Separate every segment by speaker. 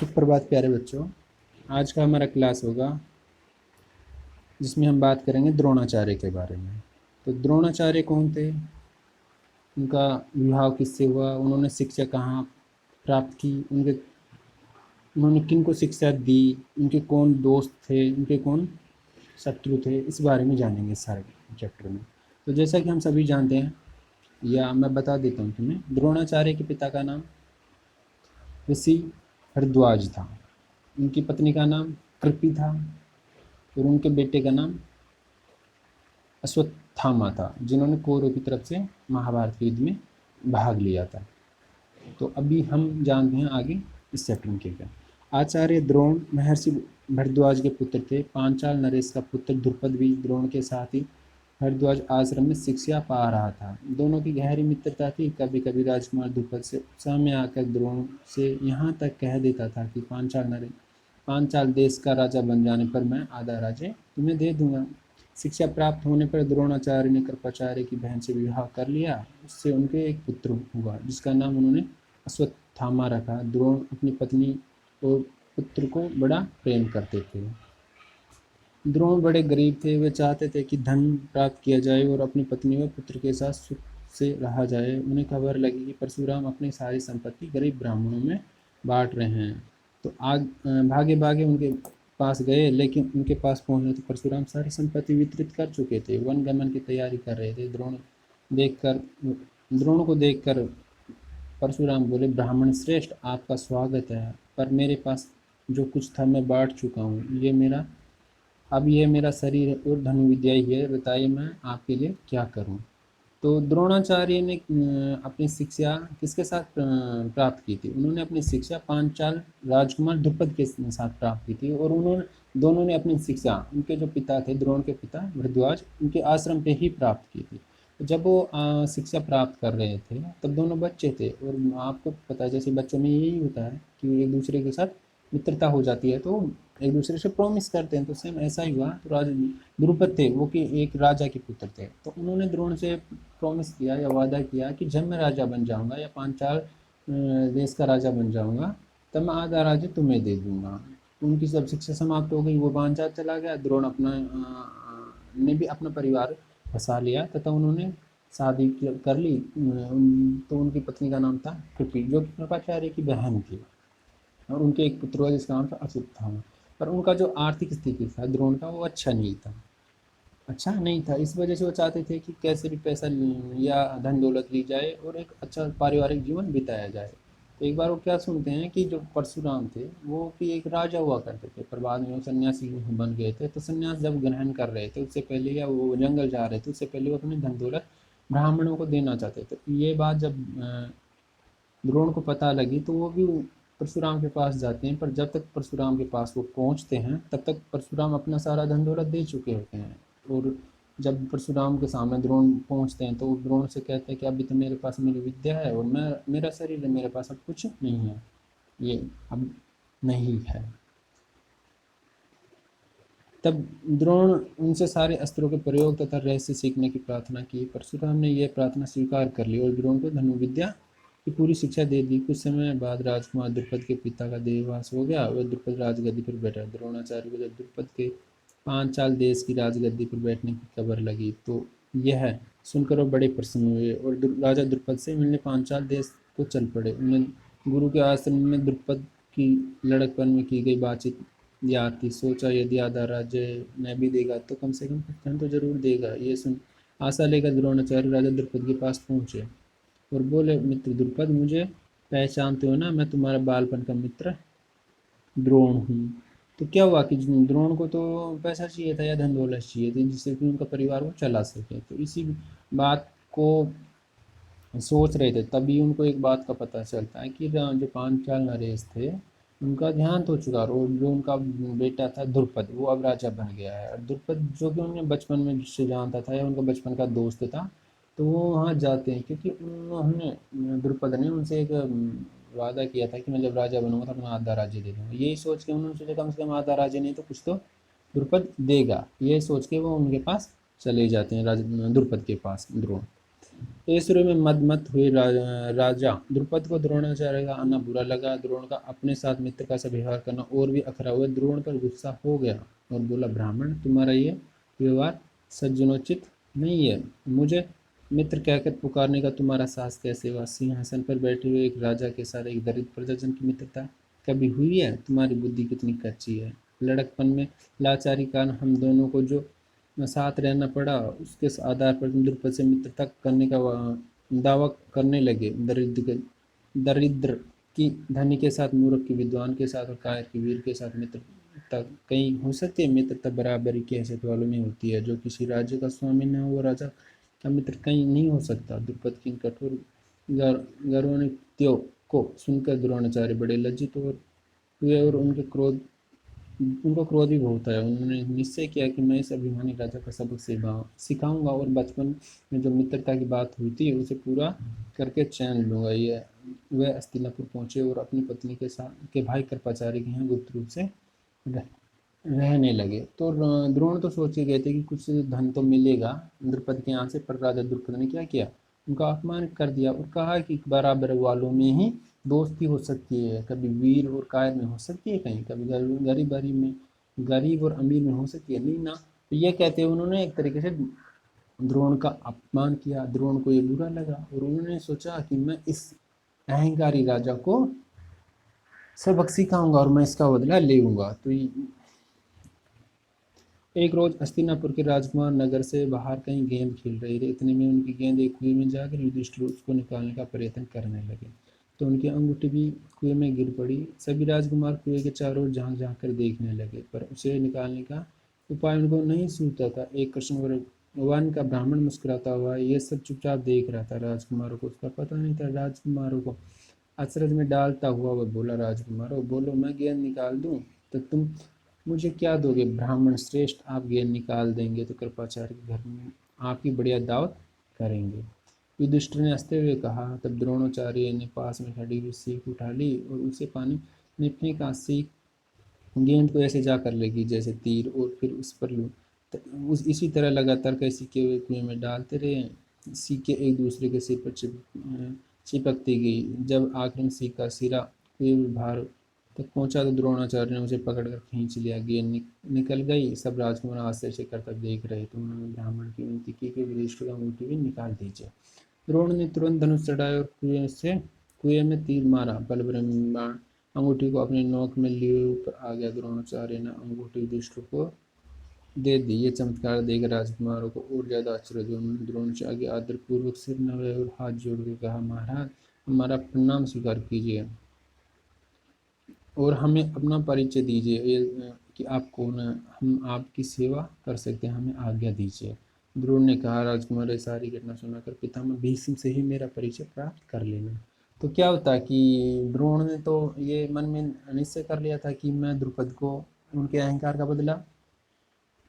Speaker 1: सुप्रभात प्यारे बच्चों। आज का हमारा क्लास होगा जिसमें हम बात करेंगे द्रोणाचार्य के बारे में। तो द्रोणाचार्य कौन थे, उनका विवाह किससे हुआ, उन्होंने शिक्षा कहाँ प्राप्त की, उन्होंने किन को शिक्षा दी, उनके कौन दोस्त थे, उनके कौन शत्रु थे, इस बारे में जानेंगे सारे चैप्टर में। तो जैसा कि हम सभी जानते हैं, या मैं बता देता हूँ तुम्हें, द्रोणाचार्य के पिता का नाम ऋषि भारद्वाज था, उनकी पत्नी का नाम कृपि था और उनके बेटे का नाम अश्वत्थामा था, जिन्होंने कौरवों की तरफ से महाभारत के युद्ध में भाग लिया था। तो अभी हम जानते हैं आगे इस चैप्टर के क्या। आचार्य द्रोण महर्षि भारद्वाज के पुत्र थे। पांचाल नरेश का पुत्र द्रुपद भी द्रोण के साथ ही भारद्वाज आश्रम में शिक्षा पा रहा था। दोनों की गहरी मित्रता थी। कभी कभी राजकुमार द्रुपद से उत्साह में आकर द्रोण से यहाँ तक कह देता था कि पांचाल देश का राजा बन जाने पर मैं आधा राज्य तुम्हें दे दूंगा। शिक्षा प्राप्त होने पर द्रोणाचार्य ने कृपाचार्य की बहन से विवाह कर लिया। उससे उनके एक पुत्र हुआ जिसका नाम उन्होंने अश्वत्थामा रखा। द्रोण अपनी पत्नी और पुत्र को बड़ा प्रेम करते थे। द्रोण बड़े गरीब थे। वे चाहते थे कि धन प्राप्त किया जाए और अपनी पत्नी व पुत्र के साथ सुख से रहा जाए। उन्हें खबर लगी कि परशुराम अपनी सारी संपत्ति गरीब ब्राह्मणों में बांट रहे हैं। तो भागे भागे उनके पास गए, लेकिन उनके पास पहुंचने तो परशुराम सारी संपत्ति वितरित कर चुके थे। वन गमन की तैयारी कर रहे थे। द्रोण को देखकर परशुराम बोले, ब्राह्मण श्रेष्ठ, आपका स्वागत है, पर मेरे पास जो कुछ था मैं बांट चुका हूँ। अब ये मेरा शरीर और धनुर्विद्या ही है। बताइए मैं आपके लिए क्या करूं। तो द्रोणाचार्य ने अपनी शिक्षा किसके साथ प्राप्त की थी? उन्होंने अपनी शिक्षा पांचाल राजकुमार द्रुपद के साथ प्राप्त की थी। और दोनों ने अपनी शिक्षा उनके जो पिता थे, द्रोण के पिता भारद्वाज, उनके आश्रम पे ही प्राप्त की थी। तो जब वो शिक्षा प्राप्त कर रहे थे तब दोनों बच्चे थे। और आपको पता है जैसे बच्चों में यही होता है कि एक दूसरे के साथ मित्रता हो जाती है तो एक दूसरे से प्रॉमिस करते हैं। तो सेम ऐसा ही हुआ। तो राजा द्रुपद थे वो कि एक राजा के पुत्र थे। तो उन्होंने द्रोण से प्रॉमिस किया या वादा किया कि जब मैं राजा बन जाऊंगा या पांचाल देश का राजा बन जाऊंगा तब मैं आधा राज्य तुम्हें दे दूंगा। उनकी जब शिक्षा समाप्त हो गई, वो पांचाल चला गया। द्रोण ने भी अपना परिवार बसा लिया तथा उन्होंने शादी कर ली। तो उनकी पत्नी का नाम था कृपि, जो कि कृपाचार्य की बहन थी। और उनके एक पुत्र हुआ जिसका नाम था अश्वत्थामा। पर उनका जो आर्थिक स्थिति था द्रोण का, वो अच्छा नहीं था। इस वजह से वो चाहते थे कि कैसे भी पैसा या धन दौलत ली जाए और एक अच्छा पारिवारिक जीवन बिताया जाए। तो एक बार वो क्या सुनते हैं कि जो परशुराम थे वो कि एक राजा हुआ करते थे, पर बाद में वो सन्यासी बन गए थे। तो सन्यास जब ग्रहण कर रहे थे उससे पहले, या वो जंगल जा रहे थे उससे पहले, वो अपनी धन दौलत ब्राह्मणों को देना चाहते थे। तो ये बात जब द्रोण को पता लगी तो वो भी परशुराम के पास जाते हैं। पर जब तक परशुराम के पास वो पहुंचते हैं तब तक परशुराम अपना सारा धन दौलत दे चुके होते हैं। और जब परशुराम के सामने द्रोण पहुंचते हैं तो वो द्रोण से कहते हैं कि अभी तो मेरे पास मेरी विद्या है और मेरा शरीर है, मेरे पास अब कुछ नहीं है, ये अब नहीं है। तब द्रोण उनसे सारे अस्त्रों के प्रयोग तथा रहस्य सीखने की प्रार्थना की। परशुराम ने यह प्रार्थना स्वीकार कर ली और द्रोण को धनुर्विद्या की पूरी शिक्षा दे दी। कुछ समय बाद राजकुमार द्रुपद के पिता का देहवास हो गया। वह द्रुपद राजगद्दी पर बैठा। द्रोणाचार्य को जब द्रुपद के पांचाल देश की राजगद्दी पर बैठने की खबर लगी तो यह सुनकर वो बड़े प्रसन्न हुए और राजा द्रुपद से मिलने पांचाल देश को चल पड़े। उन्हें गुरु के आश्रम में द्रुपद की लड़कपन में की गई बातचीत याद थी। सोचा यदि आधा राज्य न भी देगा तो कम से कम धन तो जरूर देगा। ये सुन आशा लेकर द्रोणाचार्य राजा द्रुपद के पास पहुंचे और बोले, मित्र द्रुपद, मुझे पहचानते हो ना? मैं तुम्हारा बालपन का मित्र द्रोण हूँ। तो क्या हुआ कि द्रोण को तो पैसा चाहिए था या धन दौलत चाहिए थी जिससे कि उनका परिवार वो चला सके। तो इसी बात को सोच रहे थे तभी उनको एक बात का पता चलता है कि जो पांचाल नरेश थे उनका देहांत हो चुका और जो उनका बेटा था द्रुपद वो अब राजा बन गया है। और द्रुपद जो कि उन्हें बचपन में जिससे जानता था या उनका बचपन का दोस्त था, तो वो वहाँ जाते हैं क्योंकि उन्होंने द्रुपद ने उनसे एक वादा किया था कि मैं जब राजा बनूंगा तो मैं आधा राज्य दे दूंगा। यही सोच के उन्होंने सोचा कम से कम आधा राज्य नहीं तो कुछ तो द्रुपद देगा। यही सोच के वो उनके पास चले जाते हैं, राजा द्रुपद के पास द्रोण। ऐश्वर्य में मदमत हुए राजा द्रुपद को द्रोणाचार्य का आना बुरा लगा। द्रोण का अपने साथ मित्रता से व्यवहार करना और भी अखरा हुआ। द्रोण पर गुस्सा हो गया और बोला, ब्राह्मण, तुम्हारा ये व्यवहार सज्जनोचित नहीं है। मुझे मित्र कहकर पुकारने का तुम्हारा साहस कैसे हुआ? सिंहासन पर बैठे हुए एक राजा के साथ एक दरिद्र प्रजाजन की मित्रता कभी हुई है? तुम्हारी बुद्धि कितनी कच्ची है। लड़कपन में लाचारी कारण हम दोनों को जो साथ रहना पड़ा, उसके आधार पर तुम द्रुपद से मित्रता करने का दावा करने लगे। दरिद्र की धनी के साथ, मूर्ख की विद्वान के साथ और कायर की वीर के साथ मित्रता कहीं हो सकती है? मित्रता बराबरी की हैसियत वालों में होती है। जो किसी राज्य का स्वामी न हो, वो राजा का मित्र कहीं नहीं हो सकता। द्रुपद की कठोर गर्वान्वित्यों को सुनकर द्रोणाचार्य बड़े लज्जित हुए और उनको क्रोध भी बहुत आया। उन्होंने निश्चय किया कि मैं इस अभिमानी राजा का सबक सिखाऊंगा और बचपन में जो मित्रता की बात हुई थी उसे पूरा करके चैन लूंगा। ये वह हस्तिनापुर पहुंचे और अपनी पत्नी के भाई कृपाचार्य के यहाँ गुप्त रूप से रहने लगे। तो द्रोण तो सोच के गए थे कि कुछ धन तो मिलेगा द्रुपद के यहाँ से, पर राजा द्रुपद ने क्या किया? उनका अपमान कर दिया और कहा कि बराबर वालों में ही दोस्ती हो सकती है, कभी वीर और कायर में हो सकती है, कहीं कभी गरीब और अमीर में हो सकती है, नहीं ना। तो ये कहते हुए उन्होंने एक तरीके से द्रोण का अपमान किया। द्रोण को ये बुरा लगा और उन्होंने सोचा कि मैं इस अहंकारी राजा को सबक सिखाऊंगा और मैं इसका बदला लेऊंगा। तो एक रोज हस्तिनापुर के राजकुमार नगर से बाहर कहीं गेंद खेल रहे थे। इतने में उनकी गेंद एक कुएं में जाकर युधिष्ठिर उसको निकालने का प्रयत्न करने लगे, तो उनकी अंगूठी भी कुएं में गिर पड़ी। सभी राजकुमार कुएं के चारों ओर झांक झांक कर देखने लगे, पर उसे निकालने का उपाय उनको नहीं सूझता था। एक कृष्ण वन का ब्राह्मण मुस्कुराता हुआ ये सब चुपचाप देख रहा था। राजकुमारों को उसका पता नहीं था। राजकुमारों को अचरज में डालता हुआ वह बोला, राजकुमारों बोलो, मैं गेंद निकाल दूं तो तुम मुझे क्या दोगे? ब्राह्मण श्रेष्ठ, आप गेंद निकाल देंगे तो कृपाचार्य के घर में आपकी बढ़िया दावत करेंगे। युधिष्ठिर ने हंसते हुए कहा। तब द्रोणाचार्य ने पास में खड़ी हुई सीख उठा ली और उसे पानी में फेंका। सीख गेंद को ऐसे जा कर लगी जैसे तीर, और फिर उस पर इसी तरह लगातार कई सिक्के हुए कुएं में डालते रहे। सिक्के एक दूसरे के सिर पर चिपकती गई। जब आखिर में सीख का सिरा कुएं में बाहर तक पहुंचा तो द्रोणाचार्य ने उसे पकड़कर खींच लिया। गेंद निकल गई। सब राजकुमार आश्चर्य से करतब देख रहे थे। उन्होंने ब्राह्मण की विनती की कि युधिष्ठिर का अंगूठी भी निकाल दीजिए। द्रोण ने तुरंत धनुष चढ़ाया और कुएं में तीर मारा। बलब्रह्म बाण अंगूठी को अपने नोक में लिए ऊपर आ गया। द्रोणाचार्य ने अंगूठी युधिष्ठिर को दे दी। ये चमत्कार देख राजकुमारों को और ज्यादा आश्चर्य हुआ। उन्होंने द्रोणाचार्य आगे आदर पूर्वक सिर नवाया और हाथ जोड़कर कहा, महाराज, हमारा प्रणाम स्वीकार कीजिए और हमें अपना परिचय दीजिए कि आप कौन हैं। हम आपकी सेवा कर सकते हैं, हमें आज्ञा दीजिए। द्रोण ने कहा, राजकुमार, सारी घटना सुनाकर पितामह भीष्म से ही मेरा परिचय प्राप्त कर लेना। तो क्या होता कि द्रोण ने तो ये मन में निश्चय कर लिया था कि मैं द्रुपद को उनके अहंकार का बदला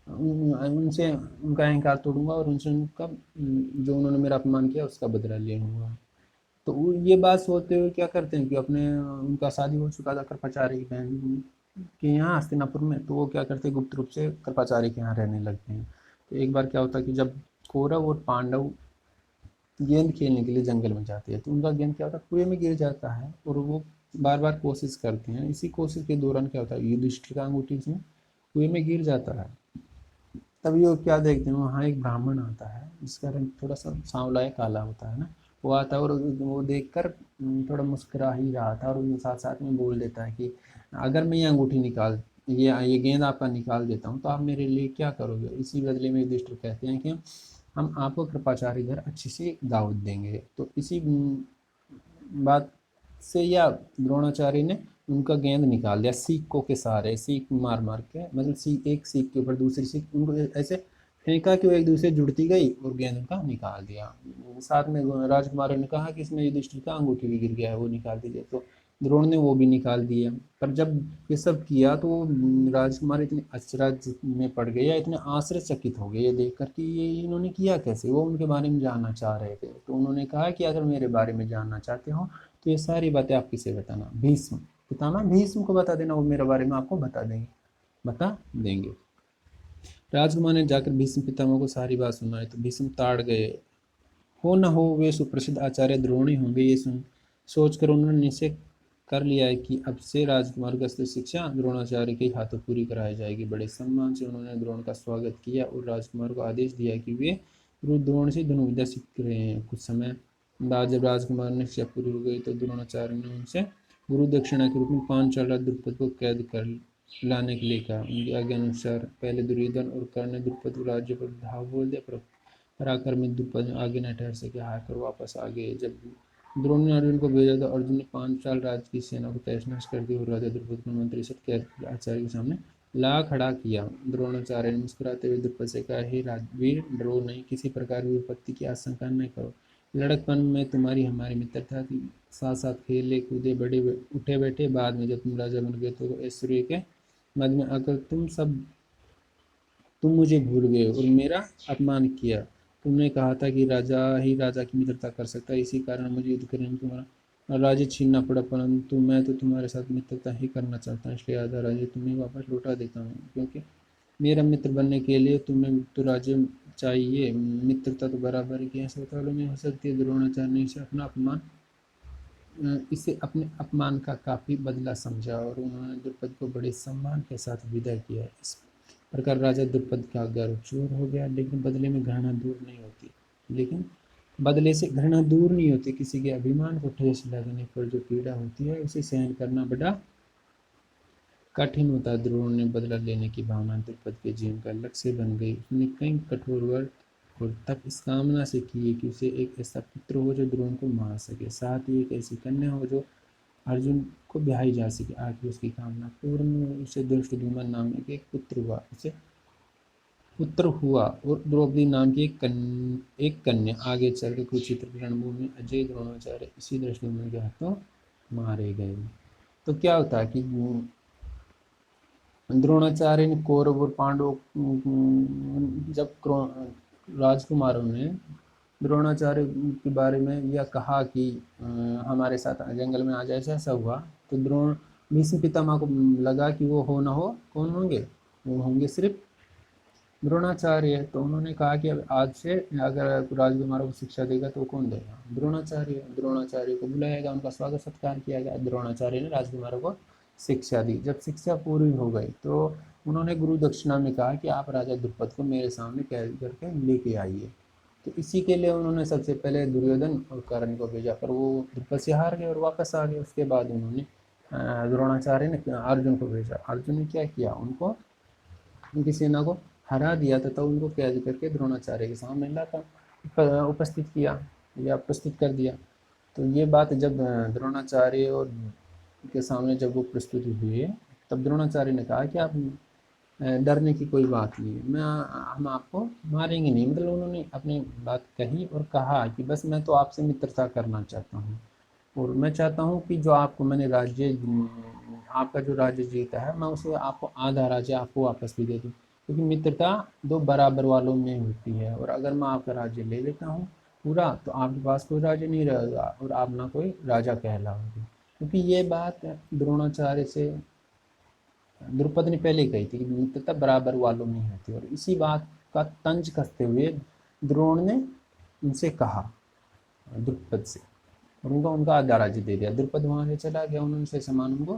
Speaker 1: उनसे उनका अहंकार तोड़ूंगा और उनसे उनका जो उन्होंने मेरा अपमान किया उसका बदला ले लूँगा। तो ये बात सोचते हुए क्या करते हैं कि अपने उनका शादी हो चुका था कृपाचार्य की बहन के यहाँ हस्तिनापुर में, तो वो क्या करते हैं, गुप्त रूप से कृपाचार्य के यहाँ रहने लगते हैं। तो एक बार क्या होता है कि जब कौरव और पांडव गेंद खेलने के लिए जंगल में जाते हैं तो उनका गेंद क्या होता है, कुएं में गिर जाता है और वो बार बार कोशिश करते हैं। इसी कोशिश के दौरान क्या होता है, युधिष्ठिर का अंगूठी उसमें कुएं में गिर जाता है। तभी वो क्या देखते हैं, वहाँ एक ब्राह्मण आता है जिसका रंग थोड़ा सा सांवला या काला होता है ना। वो आता है और वो देखकर थोड़ा मुस्कुरा ही रहा था और साथ साथ में बोल देता है कि अगर मैं ये अंगूठी निकाल ये गेंद आपका निकाल देता हूँ तो आप मेरे लिए क्या करोगे? इसी बदले में युधिष्ठिर कहते हैं कि हम आपको कृपाचार्य घर अच्छी सी दावत देंगे। तो इसी बात से या द्रोणाचार्य ने उनका गेंद निकाल दिया सीखों के सहारे, सीख मार मार के, मतलब एक सीख के ऊपर दूसरी सीख उनको ऐसे फेंका कि वो एक दूसरे जुड़ती गई और गेंद उनका निकाल दिया। साथ में राजकुमारों ने कहा कि इसमें युधिष्ठिर का अंगूठी भी गिर गया है, वो निकाल दीजिए। तो द्रोण ने वो भी निकाल दिया। पर जब ये सब किया तो राजकुमार इतने अचरज में पड़ गए या इतने आश्चर्यचकित हो गए ये देख कर कि ये इन्होंने किया कैसे। वो उनके बारे में जानना चाह रहे थे। तो उन्होंने कहा कि अगर मेरे बारे में जानना चाहते हो तो ये सारी बातें आप किसे बताना? भीष्म, पितामह भीष्म को बता देना, वो मेरे बारे में आपको बता देंगे। राजकुमार ने जाकर भीष्म पितामह को सारी बात सुनाई तो भीष्म ताड़ गए हो न हो वे सुप्रसिद्ध आचार्य द्रोणी होंगे। ये सोचकर उन्होंने निश्चय कर लिया है कि अब से राजकुमार की अस्त्र शिक्षा द्रोणाचार्य के हाथों पूरी कराई जाएगी। बड़े सम्मान से उन्होंने द्रोण का स्वागत किया और राजकुमार को आदेश दिया कि वे गुरु द्रोण से धनुर्विद्या सीख रहे हैं। कुछ समय बाद जब राजकुमार ने शिक्षा पूरी हो गई तो द्रोणाचार्य ने उनसे गुरु दक्षिणा के रूप में 5 चाल द्रुपद को कैद कर लाने के लिए कहा। उनके आज्ञा अनुसार पहले दुर्योधन और कर्ण ने द्रुपद को राज्य पर धाव बोल दिया, पर आक्रमित द्रुपद आगे न ठहर सके, हारकर वापस आ गए। जब द्रोण ने अर्जुन को भेजा तो अर्जुन ने 5 साल राज्य की सेना को तहस नहस कर दिया और राजा द्रुपद को मंत्री से कैद आचार्य के सामने ला खड़ा किया। द्रोणाचार्य ने मुस्कुराते हुए द्रुपद से कहा, हे राजवीर, डरो नहीं, किसी प्रकार की विपत्ति की आशंका न करो। लड़कपन में तुम्हारी हमारी मित्रता थी, साथ साथ खेले कूदे बड़े उठे बैठे। बाद में जब तुम राजा बन गए तो ऐश्वर्य के मद में आकर तुम मुझे भूल गए और मेरा अपमान किया। तुमने कहा था कि राजा ही राजा की मित्रता कर सकता है, इसी कारण मुझे युद्ध करने में तुम्हारा राज्य छीनना पड़ा, परंतु मैं तो तुम्हारे साथ मित्रता ही करना चाहता हूँ, इसलिए आधा राज्य तुम्हें वापस लौटा देता हूँ। क्योंकि मेरा मित्र बनने के लिए तुम्हें तो राज्य चाहिए, मित्रता तो बराबर की अस्पतालों में हो सकती है। द्रोणाचार्य ने इसे अपने अपमान का काफी बदला समझा और उन्होंने द्रुपद को बड़े सम्मान के साथ विदा किया। इस प्रकार राजा द्रुपद का गर्व चूर हो गया। लेकिन बदले से घृणा दूर नहीं होती। किसी के अभिमान को ठेस लगने पर जो पीड़ा होती है उसे सहन करना बड़ा कठिन होता है। द्रोण ने बदला लेने की भावना द्रुपद के जीवन का लक्ष्य बन गई। उसने कई कठोर व्रत और तप इस कामना से किए कि उसे एक ऐसा पुत्र हो जो द्रोण को मार सके, साथ ही एक ऐसी कन्या हो जो अर्जुन को ब्याही जा सके। आखिर उसकी कामना पूर्ण हुई। उसे धृष्टद्युम्न नाम के एक पुत्र हुआ और द्रौपदी नाम की एक कन्या। आगे चलकर कुरुक्षेत्र रणभूमि में अजय द्रोणाचार्य इसी धृष्टद्युम्न के हाथों मारे गए। तो क्या होता है कि द्रोणाचार्य ने कौरव और पांडव जब राजकुमारों ने द्रोणाचार्य के बारे में यह कहा कि हमारे साथ जंगल में आ जाए, ऐसा हुआ, तो द्रोण भीष्म पितामह को लगा कि वो हो ना हो कौन होंगे, वो होंगे सिर्फ द्रोणाचार्य। तो उन्होंने कहा कि अब आज से अगर राजकुमारों को शिक्षा देगा तो कौन देगा, द्रोणाचार्य। द्रोणाचार्य को बुलाया गया, उनका स्वागत सत्कार किया गया। द्रोणाचार्य ने राजकुमारों को शिक्षा दी। जब शिक्षा पूरी हो गई तो उन्होंने गुरु दक्षिणा में कहा कि आप राजा द्रुपद को मेरे सामने कैद करके लेके आइए। तो इसी के लिए उन्होंने सबसे पहले दुर्योधन और कर्ण को भेजा, पर वो द्रुपद से हार गए और वापस आ गए। उसके बाद उन्होंने द्रोणाचार्य ने अर्जुन को भेजा। अर्जुन ने क्या किया, उनकी सेना को हरा दिया तथा उनको कैद करके द्रोणाचार्य के सामने लाकर उपस्थित किया या प्रस्तुत कर दिया। तो ये बात जब द्रोणाचार्य और के सामने जब वो प्रस्तुत हुए तब द्रोणाचार्य ने कहा कि आप डरने की कोई बात नहीं है, हम आपको मारेंगे नहीं। मतलब उन्होंने अपनी बात कही और कहा कि बस मैं तो आपसे मित्रता करना चाहता हूँ और मैं चाहता हूँ कि जो आपको मैंने आपका जो राज्य जीता है मैं उसे आपको आधा राज्य आपको वापस भी दे दूँ, क्योंकि मित्रता दो बराबर वालों में होती है। और अगर मैं आपका राज्य ले लेता हूँ पूरा तो आपके पास कोई राज्य नहीं रहेगा और आप ना कोई राजा कहलाओगे। क्योंकि ये बात द्रोणाचार्य से द्रुपद ने पहले कही थी कि मित्रता बराबर वालों में होती है, और इसी बात का तंज कसते हुए द्रोण ने उनसे कहा द्रुपद से, और उनका आधा राज्य दे दिया। द्रुपद वहां से चला गया, उन्होंने से सामान उनको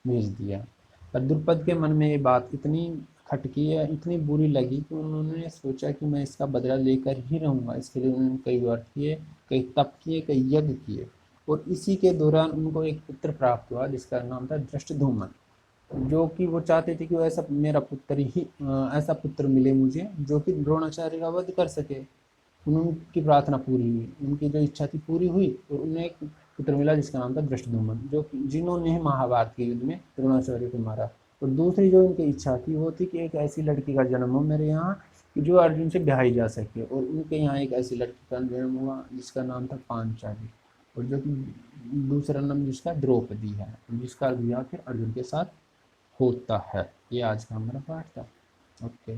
Speaker 1: भेज दिया। पर द्रुपद के मन में ये बात इतनी खटकी है, इतनी बुरी लगी कि उन्होंने सोचा कि मैं इसका बदला लेकर ही रहूंगा। इसके लिए उन्होंने कई व्रत किए, कई तप किए, कई यज्ञ किए, और इसी के दौरान उनको एक पुत्र प्राप्त हुआ जिसका नाम था धृष्टद्युम्न, जो कि वो चाहते थे कि ऐसा मेरा पुत्र ही ऐसा पुत्र मिले मुझे जो कि द्रोणाचार्य का वध कर सके। उनकी प्रार्थना पूरी हुई, उनकी जो इच्छा थी पूरी हुई और उन्हें एक पुत्र मिला जिसका नाम था धृष्टद्युम्न, जिन्होंने महाभारत के युद्ध में द्रोणाचार्य को मारा। और दूसरी जो उनकी इच्छा थी वो थी कि एक ऐसी लड़की का जन्म हो मेरे यहाँ जो अर्जुन से ब्याही जा सके, और उनके यहाँ एक ऐसी लड़की का जन्म हुआ जिसका नाम था पांचाली, और जो कि दूसरा नाम जिसका द्रौपदी है, जिसका विवाह फिर अर्जुन के साथ होता है। ये आज का हमारा पाठ था। ओके।